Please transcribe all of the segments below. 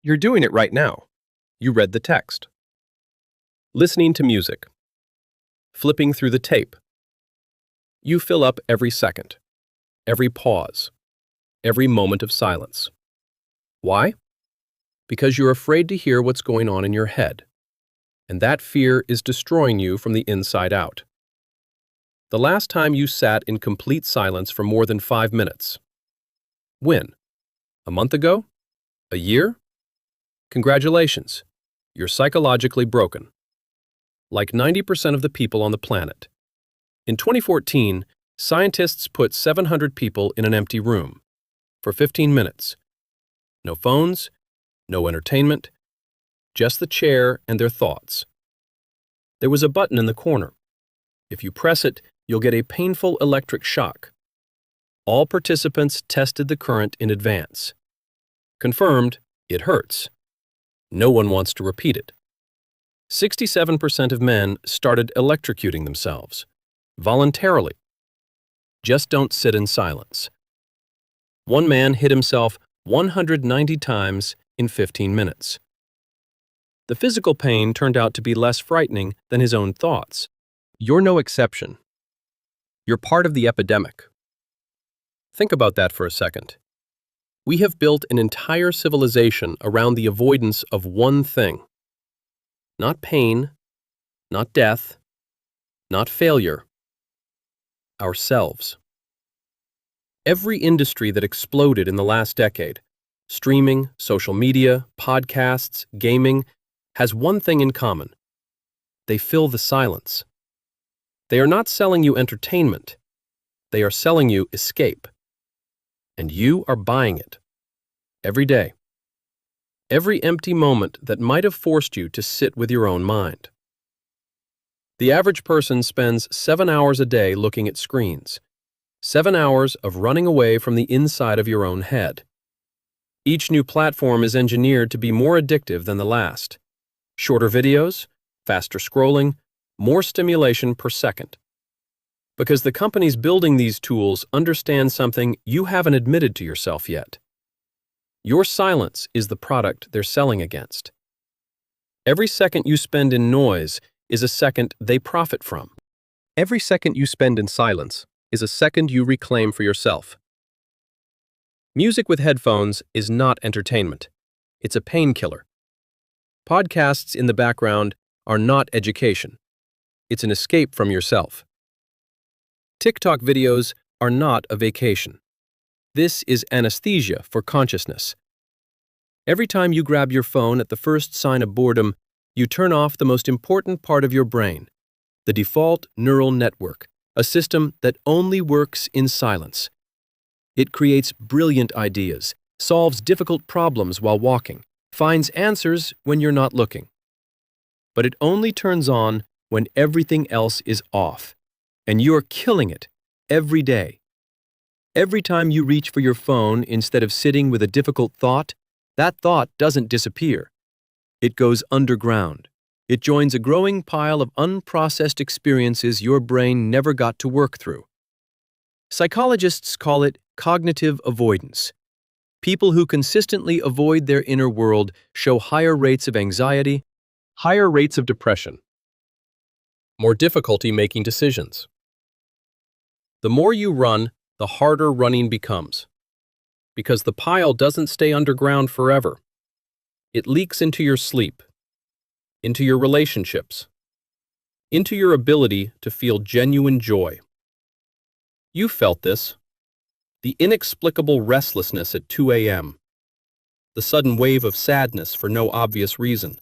You're doing it right now. You read the text. Listening to music. Flipping through the tape. You fill up every second, every pause, every moment of silence. Why? Because you're afraid to hear what's going on in your head, and that fear is destroying you from the inside out. The last time you sat in complete silence for more than 5 minutes. When? A month ago? A year? Congratulations, you're psychologically broken. Like 90% of the people on the planet. In 2014, scientists put 700 people in an empty room for 15 minutes. No phones, no entertainment, just the chair and their thoughts. There was a button in the corner. If you press it, you'll get a painful electric shock. All participants tested the current in advance. Confirmed, it hurts. No one wants to repeat it. 67% of men started electrocuting themselves, voluntarily. Just don't sit in silence. One man hit himself 190 times in 15 minutes. The physical pain turned out to be less frightening than his own thoughts. You're no exception. You're part of the epidemic. Think about that for a second. We have built an entire civilization around the avoidance of one thing. Not pain, not death, not failure. Ourselves. Every industry that exploded in the last decade, streaming, social media, podcasts, gaming, has one thing in common. They fill the silence. They are not selling you entertainment. They are selling you escape. And you are buying it. Every day. Every empty moment that might have forced you to sit with your own mind. The average person spends 7 hours a day looking at screens. 7 hours of running away from the inside of your own head. Each new platform is engineered to be more addictive than the last. Shorter videos, faster scrolling, more stimulation per second. Because the companies building these tools understand something you haven't admitted to yourself yet. Your silence is the product they're selling against. Every second you spend in noise is a second they profit from. Every second you spend in silence is a second you reclaim for yourself. Music with headphones is not entertainment. It's a painkiller. Podcasts in the background are not education. It's an escape from yourself. TikTok videos are not a vacation. This is anesthesia for consciousness. Every time you grab your phone at the first sign of boredom, you turn off the most important part of your brain, the default neural network, a system that only works in silence. It creates brilliant ideas, solves difficult problems while walking, finds answers when you're not looking. But it only turns on when everything else is off, and you're killing it every day. Every time you reach for your phone instead of sitting with a difficult thought, that thought doesn't disappear. It goes underground. It joins a growing pile of unprocessed experiences your brain never got to work through. Psychologists call it cognitive avoidance. People who consistently avoid their inner world show higher rates of anxiety, higher rates of depression, more difficulty making decisions. The more you run, the harder running becomes. Because the pile doesn't stay underground forever. It leaks into your sleep, into your relationships, into your ability to feel genuine joy. You felt this. The inexplicable restlessness at 2 a.m. The sudden wave of sadness for no obvious reason.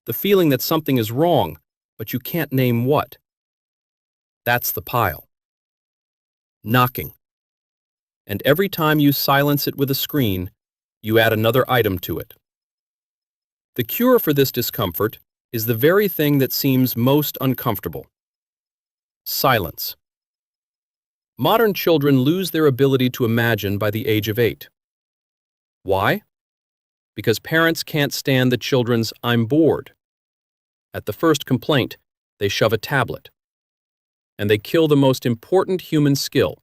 The feeling that something is wrong, but you can't name what. That's the pile. Knocking. And every time you silence it with a screen, you add another item to it. The cure for this discomfort is the very thing that seems most uncomfortable. Silence. Modern children lose their ability to imagine by the age of 8. Why? Because parents can't stand the children's "I'm bored." At the first complaint, they shove a tablet. And they kill the most important human skill,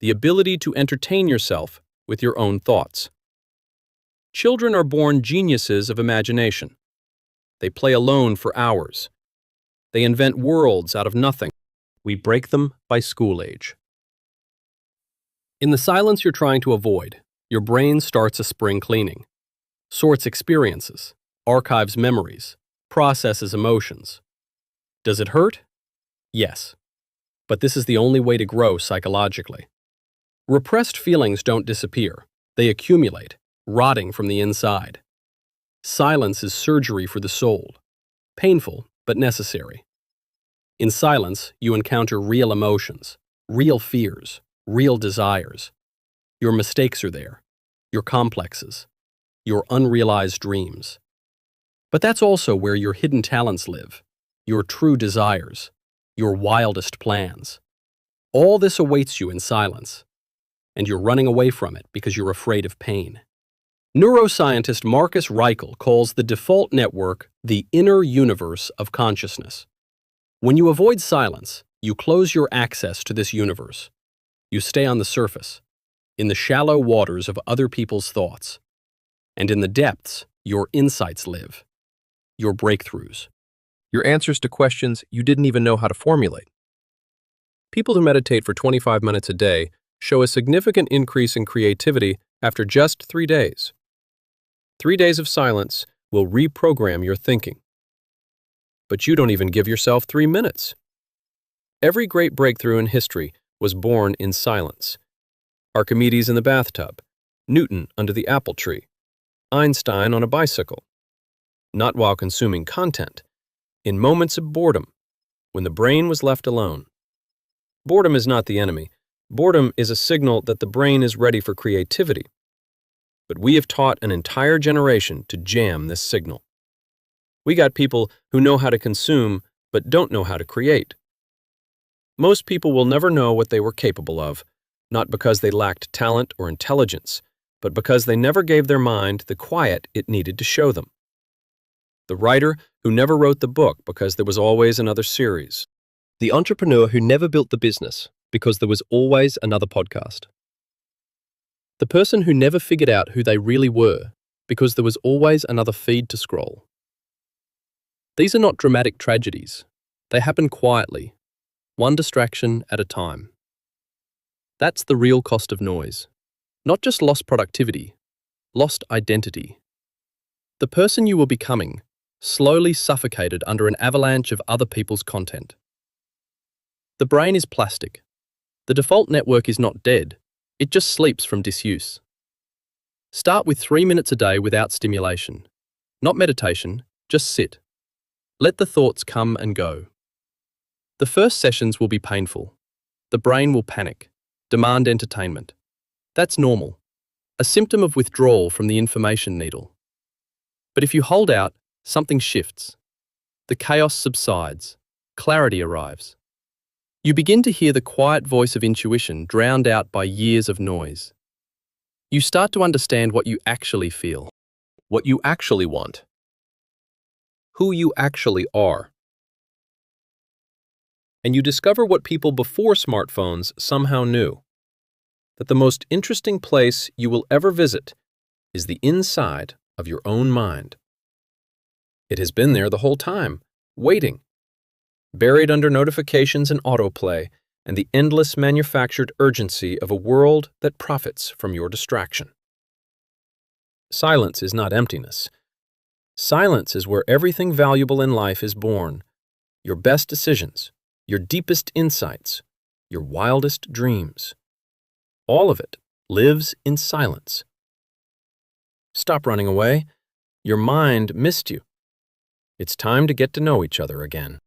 the ability to entertain yourself with your own thoughts. Children are born geniuses of imagination. They play alone for hours. They invent worlds out of nothing. We break them by school age. In the silence you're trying to avoid, your brain starts a spring cleaning, sorts experiences, archives memories, processes emotions. Does it hurt? Yes. But this is the only way to grow psychologically. Repressed feelings don't disappear. They accumulate, rotting from the inside. Silence is surgery for the soul. Painful, but necessary. In silence, you encounter real emotions, real fears, real desires. Your mistakes are there, your complexes, your unrealized dreams. But that's also where your hidden talents live, your true desires, your wildest plans. All this awaits you in silence, and you're running away from it because you're afraid of pain. Neuroscientist Marcus Reichel calls the default network the inner universe of consciousness. When you avoid silence, you close your access to this universe. You stay on the surface, in the shallow waters of other people's thoughts. And in the depths, your insights live, your breakthroughs, your answers to questions you didn't even know how to formulate. People who meditate for 25 minutes a day show a significant increase in creativity after just 3 days. 3 days of silence will reprogram your thinking. But you don't even give yourself 3 minutes. Every great breakthrough in history was born in silence. Archimedes in the bathtub, Newton under the apple tree, Einstein on a bicycle. Not while consuming content, in moments of boredom, when the brain was left alone. Boredom is not the enemy. Boredom is a signal that the brain is ready for creativity. But we have taught an entire generation to jam this signal. We got people who know how to consume, but don't know how to create. Most people will never know what they were capable of, not because they lacked talent or intelligence, but because they never gave their mind the quiet it needed to show them. The writer who never wrote the book because there was always another series. The entrepreneur who never built the business because there was always another podcast. The person who never figured out who they really were because there was always another feed to scroll. These are not dramatic tragedies. They happen quietly, one distraction at a time. That's the real cost of noise. Not just lost productivity, lost identity. The person you were becoming, slowly suffocated under an avalanche of other people's content. The brain is plastic. The default network is not dead. It just sleeps from disuse. Start with 3 minutes a day without stimulation. Not meditation, just sit. Let the thoughts come and go. The first sessions will be painful. The brain will panic, demand entertainment. That's normal, a symptom of withdrawal from the information needle. But if you hold out, something shifts. The chaos subsides, clarity arrives. You begin to hear the quiet voice of intuition drowned out by years of noise. You start to understand what you actually feel, what you actually want, who you actually are. And you discover what people before smartphones somehow knew, that the most interesting place you will ever visit is the inside of your own mind. It has been there the whole time, waiting, buried under notifications and autoplay and the endless manufactured urgency of a world that profits from your distraction. Silence is not emptiness. Silence is where everything valuable in life is born. Your best decisions, your deepest insights, your wildest dreams. All of it lives in silence. Stop running away. Your mind missed you. It's time to get to know each other again.